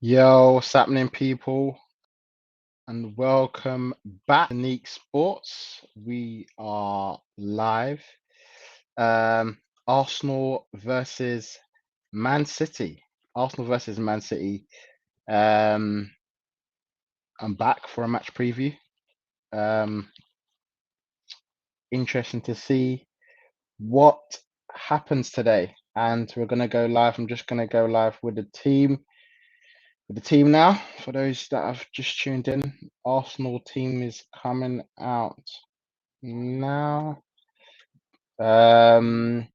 Yo, what's happening, people? And welcome back to Neeks Sports. We are live. Um, Arsenal versus Man City. Arsenal versus Man City. Um, I'm back for a match preview. Um, Interesting to see what happens today. And we're gonna go live. I'm just gonna go live with the team now. For those that have just tuned in, Arsenal team is coming out now. Um,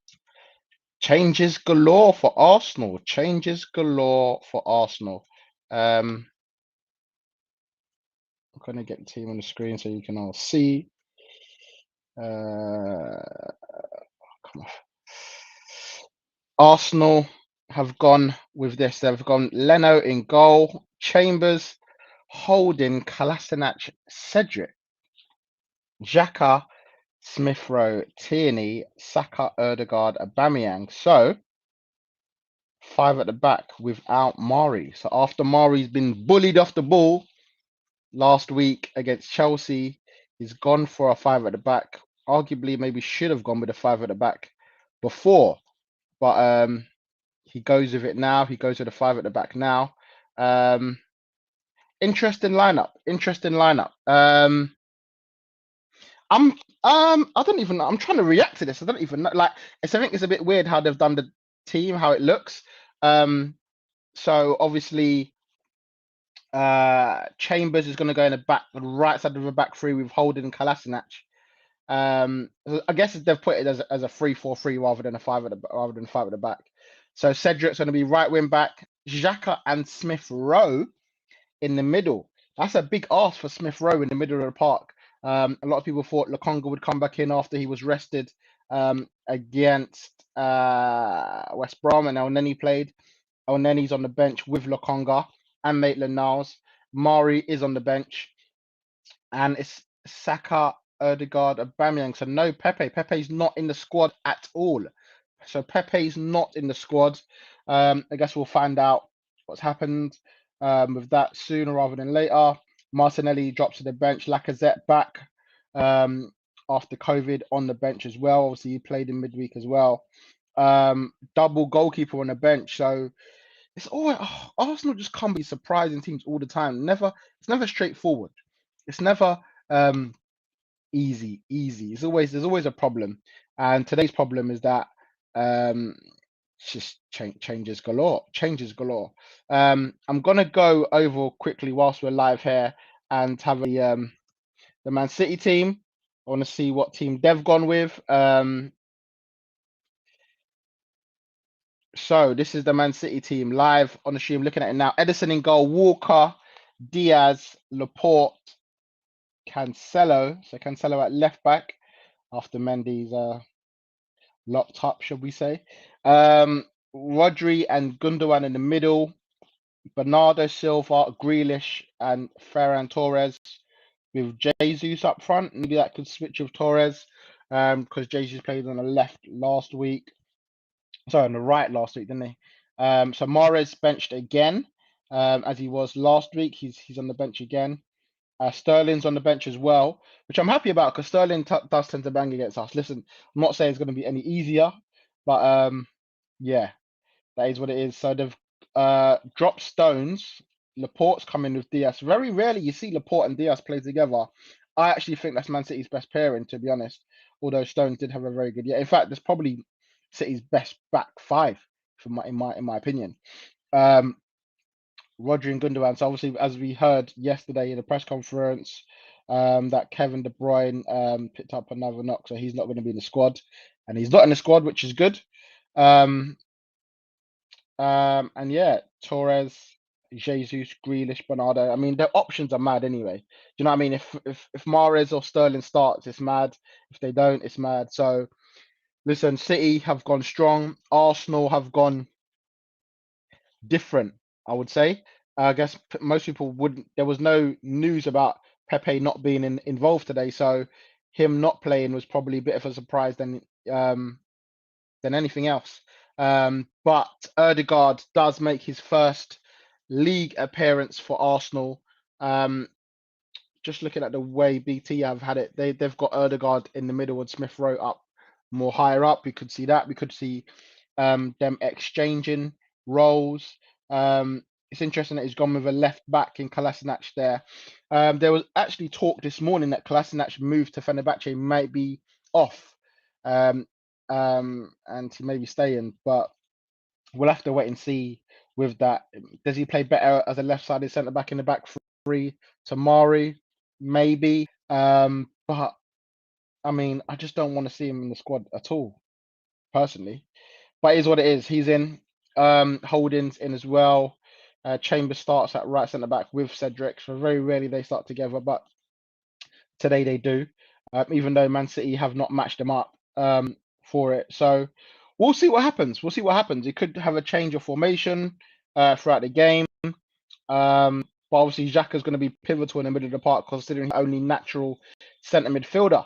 Changes galore for Arsenal. Changes galore for Arsenal. I'm gonna get the team on the screen so you can all see. Come on. Arsenal have gone with this. They've gone Leno in goal, Chambers, Holding, Kolasinac, Cedric, Xhaka, Smith Rowe, Tierney, Saka, Erdegaard, Aubameyang. So five at the back without Mari. So after Mari's been bullied off the ball last week against Chelsea, he's gone for a five at the back. Arguably, maybe should have gone with a five at the back before, but he goes with it now. He goes with a five at the back now. Um, Interesting lineup. Interesting lineup. I'm I don't even I'm trying to react to this. I don't even know. Like I think it's a bit weird how they've done the team, how it looks. So obviously Chambers is going to go in the right side of the back three with Holding and Kolasinac. I guess they've put it as a 3-4-3 rather than a five at the back. So Cedric's going to be right wing back, Xhaka and Smith Rowe in the middle. That's a big ask for Smith Rowe in the middle of the park. A lot of people thought Lokonga would come back in after he was rested against West Brom, and Elneny played. Elneny's on the bench with Lokonga and Maitland-Niles. Mari is on the bench, and it's Saka, Erdegaard, Aubameyang. So no Pepe. Pepe's not in the squad at all. So Pepe's not in the squad. I guess we'll find out what's happened with that sooner rather than later. Martinelli drops to the bench. Lacazette back after COVID on the bench as well. Obviously, he played in midweek as well. Double goalkeeper on the bench. So it's always Arsenal just can't be surprising teams all the time. It's never straightforward. It's never easy. There's always a problem. And today's problem is that um it's just changes galore. Changes galore. I'm gonna go over quickly whilst we're live here and have the Man City team. I want to see what team they've gone with. So this is the Man City team live on the stream. Looking at it now. Edison in goal. Walker, Diaz, Laporte, Cancelo. So Cancelo at left back after Mendy's locked up, should we say? Rodri and Gundogan in the middle. Bernardo Silva, Grealish, and Ferran Torres with Jesus up front. Maybe that could switch with Torres because Jesus played on the left last week. Sorry, on the right last week, didn't he? So Mahrez benched again, as he was last week. He's on the bench again. Sterling's on the bench as well, which I'm happy about because Sterling does tend to bang against us. Listen, I'm not saying it's going to be any easier, but yeah, that is what it is. So they've dropped Stones. Laporte's coming with Diaz. Very rarely you see Laporte and Diaz play together. I actually think that's Man City's best pairing, to be honest. Although Stones did have a very good year. In fact, that's probably City's best back five, in my opinion. Um, Rodri and Gundogan. So obviously, as we heard yesterday in the press conference, that Kevin De Bruyne picked up another knock, so he's not going to be in the squad, and he's not in the squad, which is good. Um, and yeah, Torres, Jesus, Grealish, Bernardo. I mean, their options are mad anyway. Do you know what I mean? If Mahrez or Sterling starts, it's mad. If they don't, it's mad. So listen, City have gone strong. Arsenal have gone different, I would say. I guess most people wouldn't. There was no news about Pepe not being involved today, so him not playing was probably a bit of a surprise than anything else. But Erdegaard does make his first league appearance for Arsenal. Um, just looking at the way BT have had it, they've got Erdegaard in the middle and Smith Rowe up more higher up. We could see that. We could see them exchanging roles. It's interesting that he's gone with a left back in Kolasinac there. There was actually talk this morning that Kolasinac moved to Fenerbahce might be off, um, and he may be staying, but we'll have to wait and see with that. Does he play better as a left-sided centre back in the back three to Mari? Maybe. But I mean, I just don't want to see him in the squad at all, personally. But it is what it is. He's in. Holdings in as well. Chambers starts at right centre back with Cedric. So very rarely they start together, but today they do. Even though Man City have not matched them up for it. So we'll see what happens. We'll see what happens. It could have a change of formation throughout the game. But obviously Xhaka's going to be pivotal in the middle of the park, considering he's the only natural centre midfielder.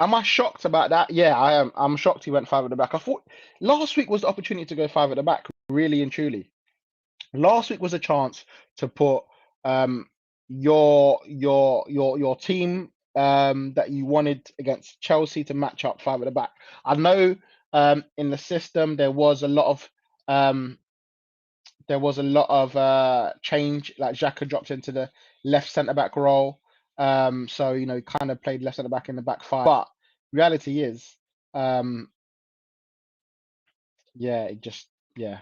Am I shocked about that? Yeah, I am. I'm shocked he went five at the back. I thought last week was the opportunity to go five at the back, really and truly. Last week was a chance to put um your team that you wanted against Chelsea to match up five at the back. I know in the system um there was a lot of change, like Xhaka dropped into the left centre back role. So kind of played left centre back in the back five. But reality is, um, yeah, it just yeah.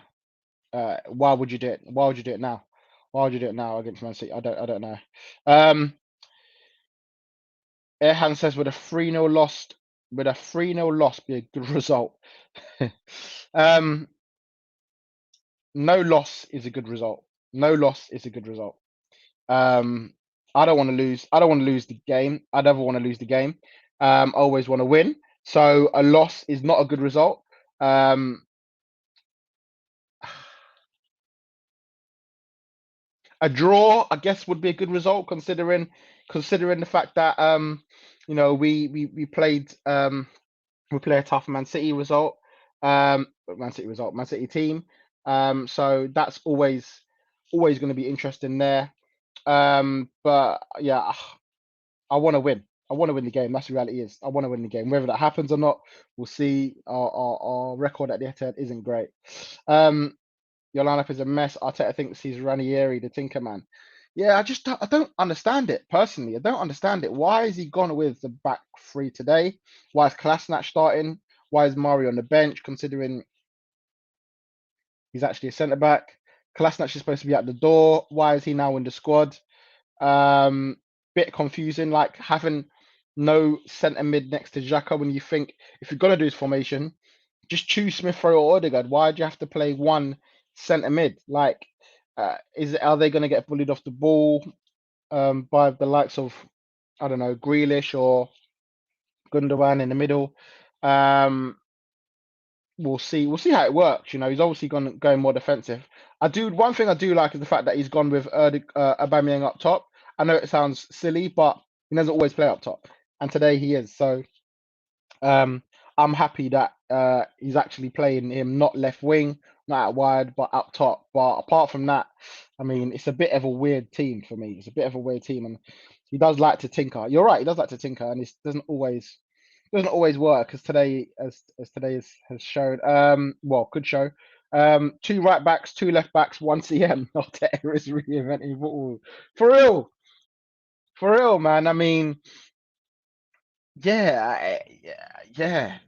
Why would you do it? Why would you do it now? Why would you do it now against Man City? I don't know. Um, Erhan says would a 3-0 loss be a good result? um, no loss is a good result. No loss is a good result. Um, I don't want to lose. I don't want to lose the game. I never want to lose the game. I always want to win. So a loss is not a good result. Um, a draw, I guess, would be a good result considering the fact that we played we play a tough Man City result, Man City team. So that's always going to be interesting there. But yeah, I want to win. I want to win the game. That's the reality is. I want to win the game. Whether that happens or not, we'll see. Our record at the Etihad isn't great. Your lineup is a mess. Arteta thinks he's Ranieri, the Tinker Man. Yeah, I don't understand it personally. I don't understand it. Why has he gone with the back three today? Why is Kolasinac starting? Why is Mari on the bench? Considering he's actually a centre back. Kolasinac is supposed to be at the door. Why is he now in the squad? Um, Bit confusing, like having no centre mid next to Xhaka when you think if you're gonna do his formation, just choose Smith Rowe or Odegaard. Why do you have to play one centre mid? Like, are they gonna get bullied off the ball by the likes of I don't know Grealish or Gundogan in the middle? Um, we'll see. We'll see how it works. He's obviously going more defensive. One thing I do like is the fact that he's gone with Aubameyang up top. I know it sounds silly, but he doesn't always play up top, and today he is. So um, I'm happy that he's actually playing him not left wing, not out wide, but up top. But apart from that, I mean, it's a bit of a weird team for me. It's a bit of a weird team, and he does like to tinker. You're right, he does like to tinker, and it doesn't always work as today has shown. Well, could show. Two right backs, two left backs, one CM. Arteta is reinventing football for real, for real, man. I mean, yeah,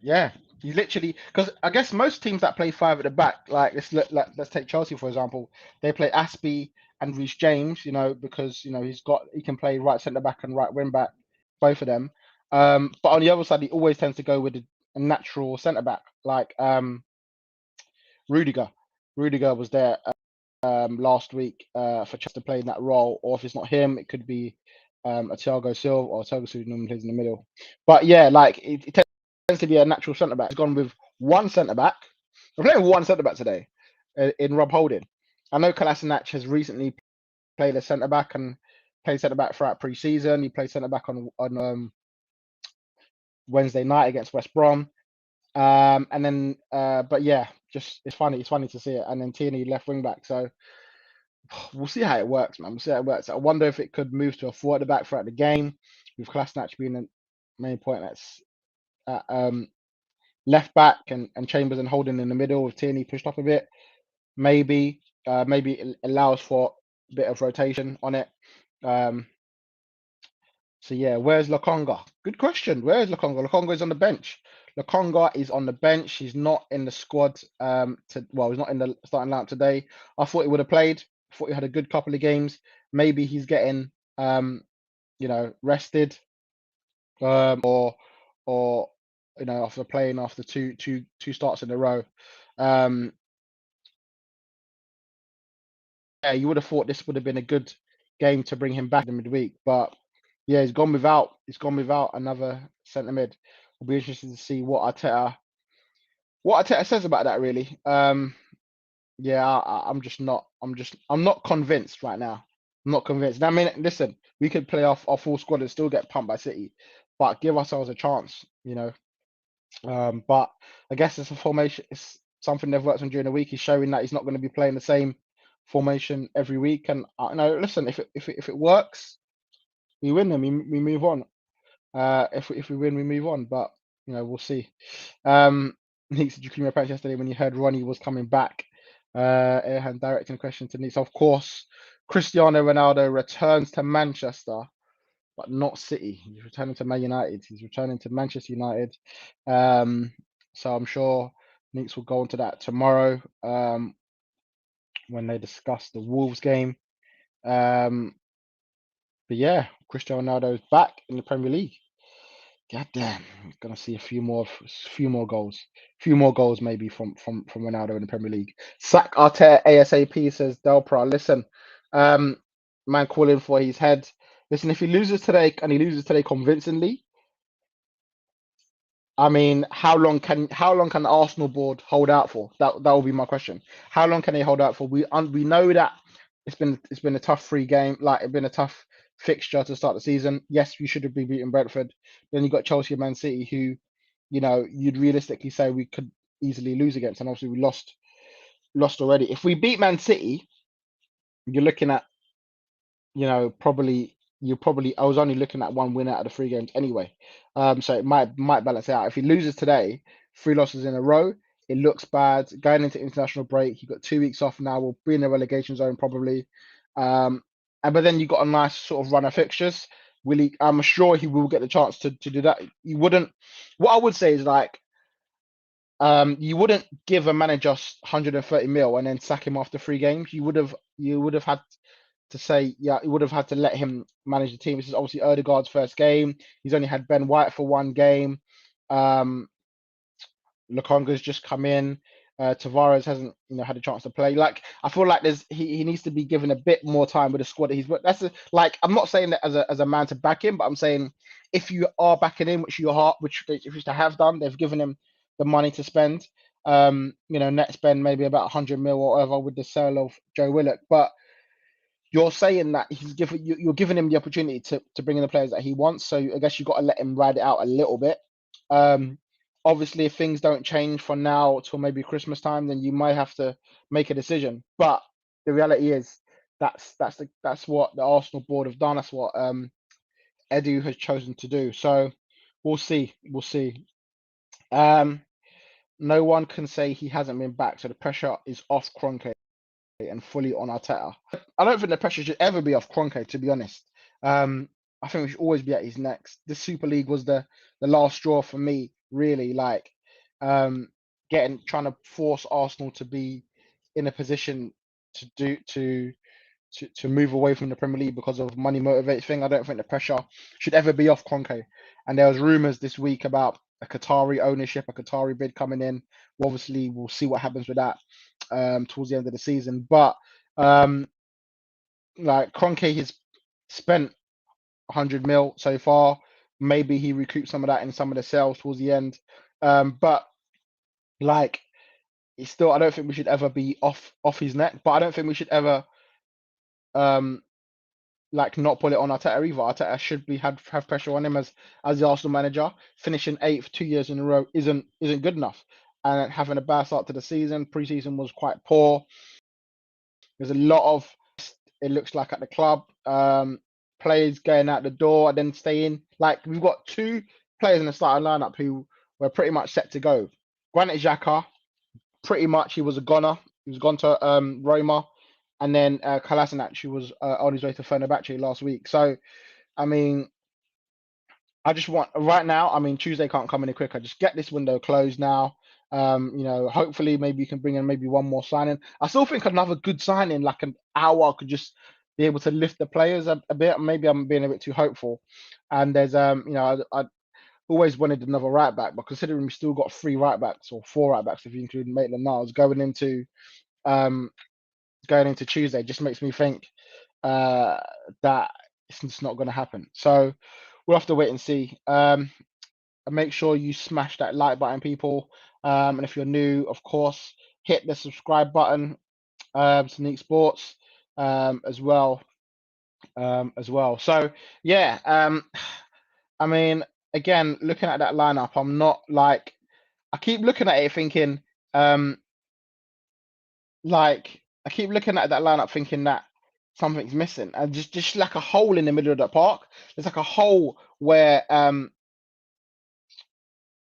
yeah. He literally because I guess most teams that play five at the back, like let's take Chelsea for example, they play Aspie and Reece James, because he can play right centre back and right wing back, both of them. But on the other side, he always tends to go with a natural centre back, like Rudiger. Rudiger was there last week for Chelsea to play in that role, or if it's not him, it could be a Thiago Silva, or Thiago Silva normally plays in the middle. But yeah, like it tends to be a natural centre back. He's gone with one centre back. We're playing with one centre back today in Rob Holding. I know Kolasinac has recently played a centre back and played centre back throughout pre-season. He played centre back on Wednesday night against West Brom. And then, but yeah, just it's funny. It's funny to see it. And then Tierney left wing back. So we'll see how it works, man. We'll see how it works. I wonder if it could move to a four at the back throughout the game, with Kolasinac being the main point that's left back and Chambers and Holding in the middle with Tierney pushed up a bit. Maybe it allows for a bit of rotation on it. Um, so yeah, where's Lokonga? Good question. Where is Lokonga? Lokonga is on the bench. Lokonga is on the bench. He's not in the squad. He's not in the starting lineup today. I thought he would have played. I thought he had a good couple of games. Maybe he's getting rested. Or after playing after two starts in a row. Um, yeah, you would have thought this would have been a good game to bring him back in midweek, but yeah, he's gone without another centre mid. I'll be interested to see what Arteta says about that. Really, yeah, I'm not convinced right now. I'm not convinced. I mean, listen, we could play off our full squad and still get pumped by City, but give ourselves a chance, you know. But I guess it's a formation. It's something they've worked on during the week. He's showing that he's not going to be playing the same formation every week. And listen, if it works, we win them. We move on. If we win, we move on. But we'll see. Neeks, did you clean your pants yesterday when you heard Ronnie was coming back? And directing the question to Neeks. Of course, Cristiano Ronaldo returns to Manchester, but not City. He's returning to Man United. He's returning to Manchester United. Um, so I'm sure Neeks will go into that tomorrow when they discuss the Wolves game. Um, but yeah, Cristiano Ronaldo is back in the Premier League. God damn, we're gonna see a few more goals maybe from Ronaldo in the Premier League. Sack Arteta ASAP, says Delpra. Listen, um, man calling for his head. Listen, if he loses today and he loses today convincingly, I mean, how long can the Arsenal board hold out for? That will be my question. How long can they hold out for? We know that it's been a tough free game, like it's been a tough fixture to start the season. Yes, we should have been beating Brentford. Then you got Chelsea and Man City, who you'd realistically say we could easily lose against, and obviously we lost already. If we beat Man City, you're looking at probably I was only looking at one win out of the three games anyway. So it might balance it out. If he loses today, three losses in a row, it looks bad. Going into international break, you've got 2 weeks off now. We'll be in the relegation zone probably. But then you got a nice sort of run of fixtures. I'm sure he will get the chance to do that. You wouldn't. What I would say is like, you wouldn't give a manager 130 mil and then sack him after three games. You would have had to say, yeah, he would have had to let him manage the team. This is obviously Odegaard's first game. He's only had Ben White for one game. Um, Lukonga's just come in. Tavares hasn't, had a chance to play. Like, I feel like he needs to be given a bit more time with the squad that he's. But like, I'm not saying that as a man to back him, but I'm saying if you are backing him, which they used to have done, they've given him the money to spend. Net spend maybe about 100 mil or whatever with the sale of Joe Willock, but you're saying that you're giving him the opportunity to bring in the players that he wants. So I guess you've got to let him ride it out a little bit. Um, Obviously, if things don't change from now till maybe Christmas time, then you might have to make a decision. But the reality is that's what the Arsenal board have done. That's what Edu has chosen to do. So we'll see. We'll see. Um, no one can say he hasn't been back. So the pressure is off Kroenke and fully on Arteta. I don't think the pressure should ever be off Kroenke, to be honest. I think we should always be at his necks. The Super League was the last straw for me, really. Like, trying to force Arsenal to be in a position to do to move away from the Premier League because of money motivated thing. I don't think the pressure should ever be off Kroenke. And there was rumours this week about a Qatari ownership, a Qatari bid coming in. Well, obviously, we'll see what happens with that towards the end of the season. But like Kroenke has spent 100 mil so far. Maybe he recoups some of that in some of the sales towards the end. But like, it's still, I don't think we should ever be off his neck. But I don't think we should ever like not put it on Arteta either. Arteta should be have pressure on him as the Arsenal manager. Finishing eighth 2 years in a row isn't good enough. And having a bad start to the season, preseason was quite poor. There's a lot of it looks like at the club. Players going out the door and then staying. Like we've got two players in the starting lineup who were pretty much set to go. Granit Xhaka, pretty much he was a goner. He was gone to Roma, and then Kolasinac, who was on his way to Fenerbahce last week. So I mean, I just want right now. I mean, Tuesday can't come any quicker. Just get this window closed now. Hopefully, maybe you can bring in maybe one more signing. I still think another good signing, like an hour, could just be able to lift the players a bit. Maybe I'm being a bit too hopeful. And there's I always wanted another right back, but considering we still got three right backs or four right backs if you include Maitland-Niles um going into Tuesday, just makes me think uh that it's just not going to happen. So we'll have to wait and see. And make sure you smash that like button, people. And if you're new, of course, hit the subscribe button to Neeks Sports as well. So yeah, I mean, again, looking at that lineup, I'm not like I keep looking at it thinking, um, like I keep looking at that lineup thinking that something's missing, and just like a hole in the middle of the park. There's like a hole where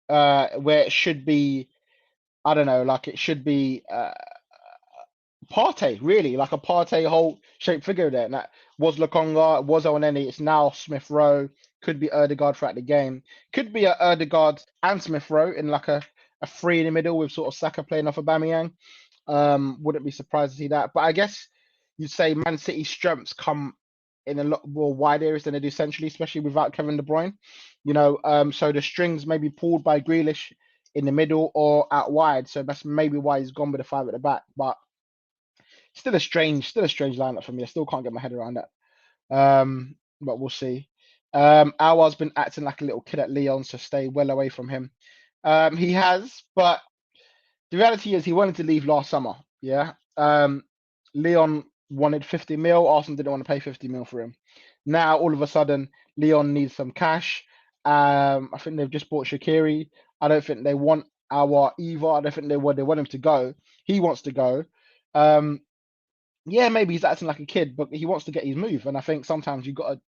it should be. I don't know, like it should be Partey, really, like a Partey whole shaped figure there. And that was Lokonga, it was Oneni, it's now Smith Rowe, could be Erdegaard throughout the game. Could be a Erdegaard and Smith Rowe in like a three in the middle with sort of Saka playing off Aubameyang. Wouldn't be surprised to see that. But I guess you'd say Man City's strengths come in a lot more wide areas than they do centrally, especially without Kevin De Bruyne. So the strings may be pulled by Grealish in the middle or out wide. So that's maybe why he's gone with the five at the back. But still a strange lineup for me. I still can't get my head around that. But we'll see. Aouar's been acting like a little kid at Lyon, so stay well away from him. He has, but the reality is he wanted to leave last summer. Yeah. Leon wanted 50 mil. Arsenal didn't want to pay 50 mil for him. Now all of a sudden, Leon needs some cash. I think they've just bought Shaqiri. I don't think they want our either. I don't think they want him to go. He wants to go. Yeah, maybe he's acting like a kid, but he wants to get his move. And I think sometimes you gotta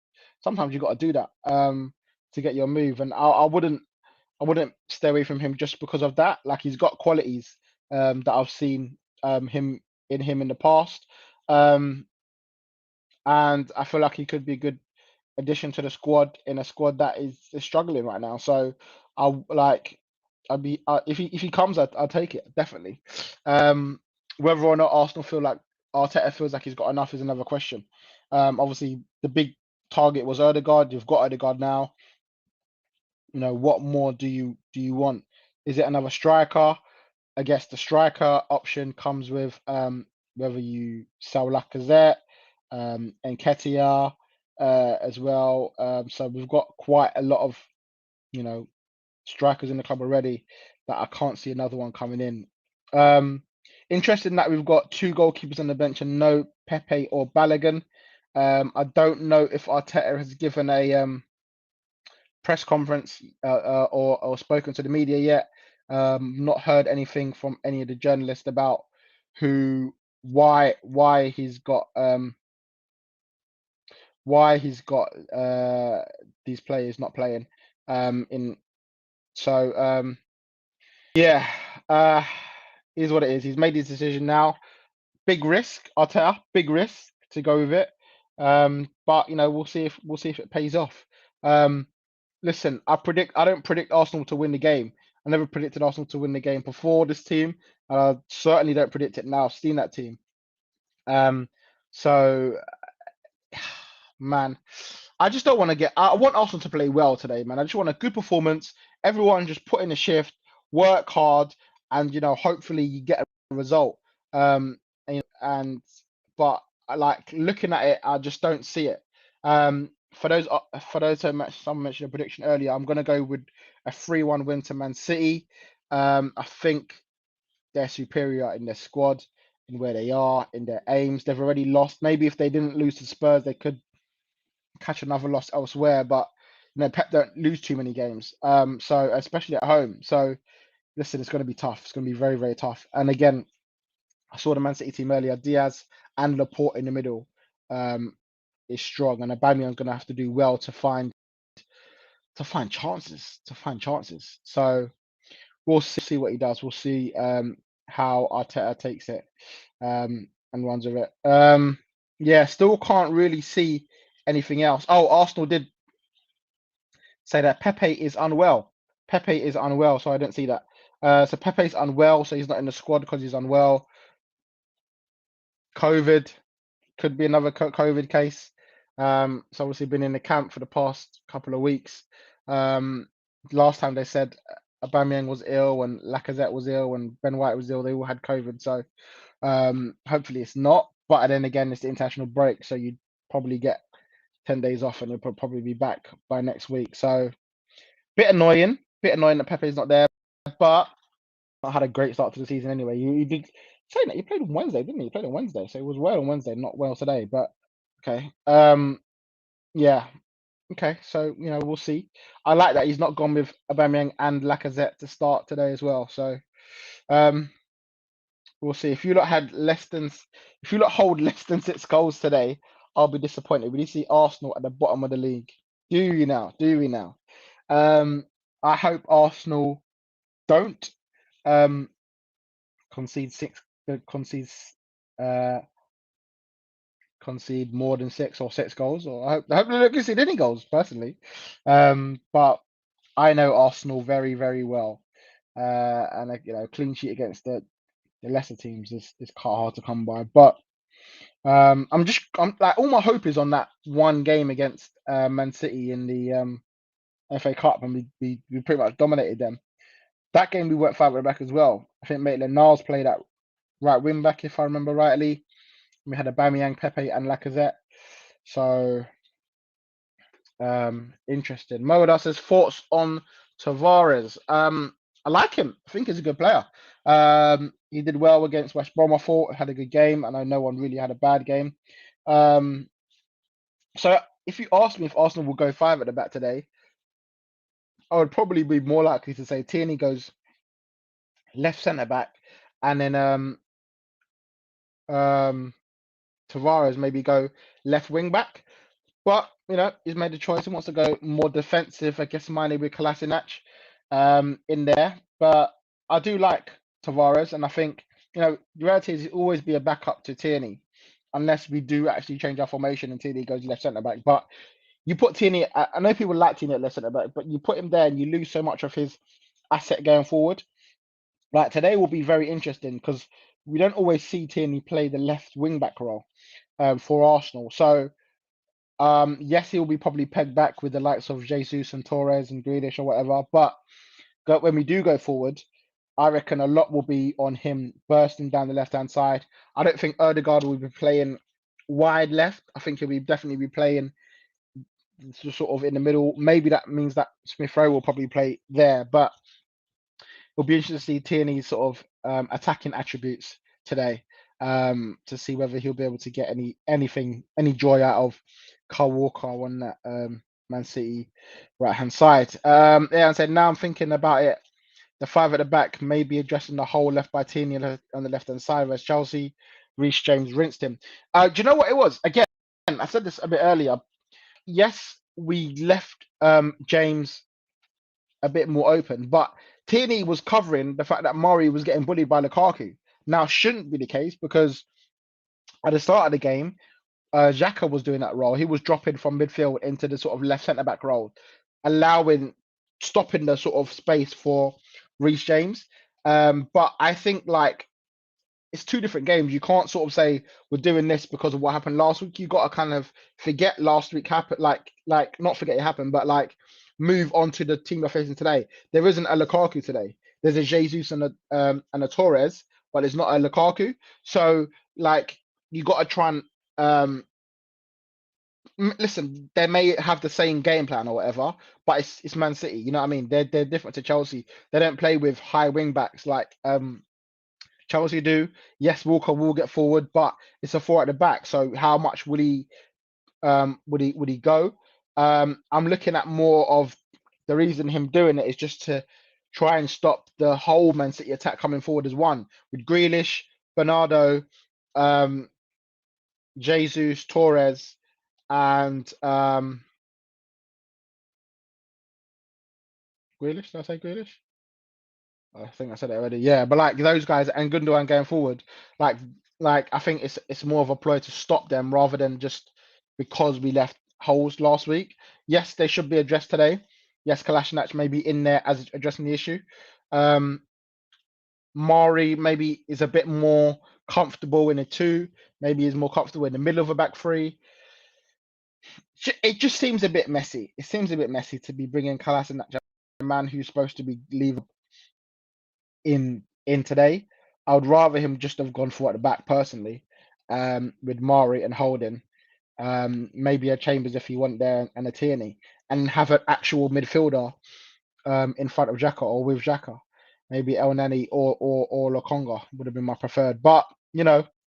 do that to get your move. And I wouldn't stay away from him just because of that. Like he's got qualities that I've seen him in the past, um, and I feel like he could be a good addition to the squad in a squad that is struggling right now. So I'll like I'd be if he comes, I'll take it definitely. Um, Whether or not Arsenal feel like Arteta feels like he's got enough is another question. Obviously the big target was Erdegaard. You've got Erdegaard now. What more do you want? Is it another striker? I guess the striker option comes with whether you sell Lacazette and Ketia as well. So we've got quite a lot of you know strikers in the club already that I can't see another one coming in. Um, Interested in that we've got two goalkeepers on the bench and no Pepe or Balogun. I don't know if Arteta has given a press conference or spoken to the media yet. Not heard anything from any of the journalists about why he's got these players not playing. In so Yeah, uh, is what it is. He's made his decision now. Big risk, Arteta. Big risk to go with it. But we'll see if it pays off. Um, Listen, I don't predict Arsenal to win the game. I never predicted Arsenal to win the game before this team. I certainly don't predict it now. I've seen that team. Um, so man, I just don't want to get. I want Arsenal to play well today, man. I just want a good performance. Everyone just put in a shift, work hard, and hopefully you get a result. And but I like looking at it, I just don't see it. For those someone mentioned a prediction earlier, I'm gonna go with a 3-1 win to Man City. I think they're superior in their squad, in where they are, in their aims. They've already lost. Maybe if they didn't lose to Spurs, they could catch another loss elsewhere, but Pep don't lose too many games. So especially at home. So listen, it's going to be tough. It's going to be very, very tough. And again, I saw the Man City team earlier. Diaz and Laporte in the middle is strong, and Aubameyang's going to have to do well to find chances, So we'll see what he does. We'll see how Arteta takes it and runs with it. Yeah, still can't really see anything else. Oh, Arsenal did say that Pepe is unwell. Pepe is unwell, so I didn't see that. So Pepe's unwell, so he's not in the squad because he's unwell. COVID could be another COVID case. So obviously been in the camp for the past couple of weeks. Last time they said Aubameyang was ill and Lacazette was ill and Ben White was ill. They all had COVID. So hopefully it's not. But then again, it's the international break, so you'd probably get 10 days off and you'll probably be back by next week. So bit annoying that Pepe's not there, but I had a great start to the season anyway. You did saying that you played on Wednesday, didn't you? You played on Wednesday, so it was well on Wednesday, not well today. But okay, yeah, okay. So we'll see. I like that he's not gone with Aubameyang and Lacazette to start today as well. So um, we'll see. If you lot hold less than 6 goals today, I'll be disappointed. We need to see Arsenal at the bottom of the league. Do you now? Do we now? I hope Arsenal don't concede six, concedes uh, concede more than 6 goals. Or I hope they don't concede any goals personally. But I know Arsenal very, very well, and clean sheet against the lesser teams is quite hard to come by. But I'm like all my hope is on that one game against Man City in the FA Cup, and we pretty much dominated them. That game we worked 5 at the back as well. I think Maitland-Niles played at right wing back if I remember rightly. We had Aubameyang, Pepe, and Lacazette. So interesting. Moda says thoughts on Tavares. I like him. I think he's a good player. He did well against West Brom. I thought had a good game. I know no one really had a bad game. So if you ask me if Arsenal will go 5 at the back today, I would probably be more likely to say Tierney goes left centre back, and then Tavares maybe go left wing back. But he's made a choice and wants to go more defensive. I guess Mane with Kolasinac in there. But I do like Tavares, and I think the reality is he'll always be a backup to Tierney, unless we do actually change our formation and Tierney goes left centre back. But you put Tierney, I know people like Tierney at left centre back, but you put him there and you lose so much of his asset going forward. Like today will be very interesting because we don't always see Tierney play the left wing back role for Arsenal. So yes, he'll be probably pegged back with the likes of Jesus and Torres and Grealish or whatever. But when we do go forward, I reckon a lot will be on him bursting down the left-hand side. I don't think Odegaard will be playing wide left. I think he'll definitely be playing sort of in the middle. Maybe that means that Smith Rowe will probably play there. But it'll be interesting to see Tierney's sort of attacking attributes today to see whether he'll be able to get any joy out of Kyle Walker on that Man City right hand side. Yeah, I said now I'm thinking about it. The 5 at the back may be addressing the hole left by Tierney on the left hand side, whereas Chelsea, Reece James rinsed him. Do you know what it was? Again, I said this a bit earlier. Yes, we left James a bit more open, but Tierney was covering the fact that Murray was getting bullied by Lukaku. Now, shouldn't be the case because at the start of the game, Xhaka was doing that role. He was dropping from midfield into the sort of left centre back role, stopping the sort of space for Reece James. But I think it's 2 different games. You can't sort of say we're doing this because of what happened last week. You got to kind of forget last week happened, like not forget it happened, but move on to the team we're facing today. There isn't a Lukaku today. There's a Jesus and a Torres, but it's not a Lukaku. So you got to try and listen. They may have the same game plan or whatever, but it's Man City. You know what I mean? They're different to Chelsea. They don't play with high wing backs like Chelsea do. Yes, Walker will get forward, but it's a 4 at the back. So how much will he would he go? I'm looking at more of the reason him doing it is just to try and stop the whole Man City attack coming forward as one with Grealish, Bernardo, um, Jesus, Torres, and Grealish. Did I say Grealish? I think I said it already. Yeah, but like those guys and Gundogan going forward, like I think it's more of a ploy to stop them rather than just because we left holes last week. Yes, they should be addressed today. Yes, Kolasinac may be in there as addressing the issue. Um, Mari maybe is a bit more comfortable in a two. Maybe is more comfortable in the middle of a back three. It just seems a bit messy. It seems a bit messy to be bringing Kolasinac, a man who's supposed to be leaving in today. I would rather him just have gone for at the back personally, with Mari and Holding, maybe a Chambers if he went there and a Tierney, and have an actual midfielder in front of Xhaka or with Xhaka. Maybe El Nani or Lokonga would have been my preferred. But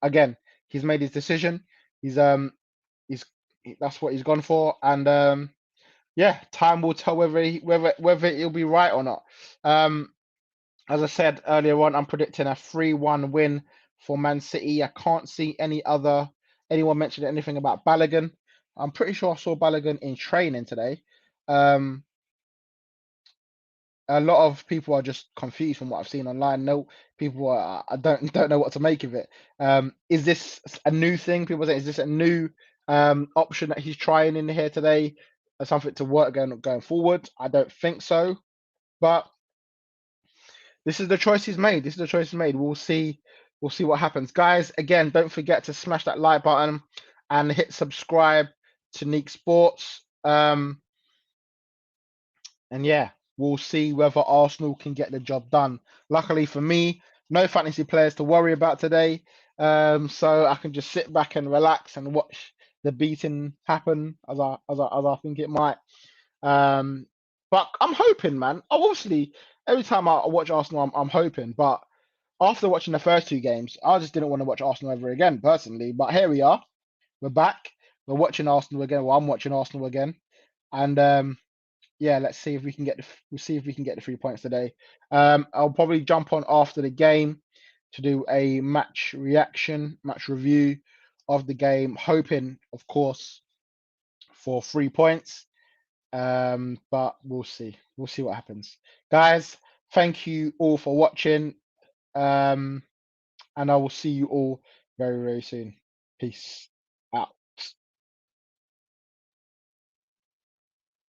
again, he's made his decision. He's that's what he's gone for, and yeah, time will tell whether he'll be right or not. As I said earlier on, I'm predicting a 3-1 win for Man City. I can't see anyone mention anything about Balogun. I'm pretty sure I saw Balogun in training today. Um, a lot of people are just confused from what I've seen online. No, people are, I don't know what to make of it. Is this a new thing? People say, is this a new option that he's trying in here today? Or something to work going forward? I don't think so. But this is the choice he's made. This is the choice he's made. We'll see. We'll see what happens, guys. Again, don't forget to smash that like button and hit subscribe to Neeks Sports. And yeah, we'll see whether Arsenal can get the job done. Luckily for me, no fantasy players to worry about today, so I can just sit back and relax and watch the beating happen as I think it might. Um, but I'm hoping, man. Obviously, every time I watch Arsenal, I'm hoping. But after watching the first two games, I just didn't want to watch Arsenal ever again, personally. But here we are. We're back. We're watching Arsenal again. Well, I'm watching Arsenal again, and yeah, let's see if we can we'll see if we can get the 3 points today. I'll probably jump on after the game to do a match reaction, match review of the game, hoping, of course, for 3 points. But we'll see. We'll see what happens. Guys, thank you all for watching. And I will see you all very, very soon. Peace.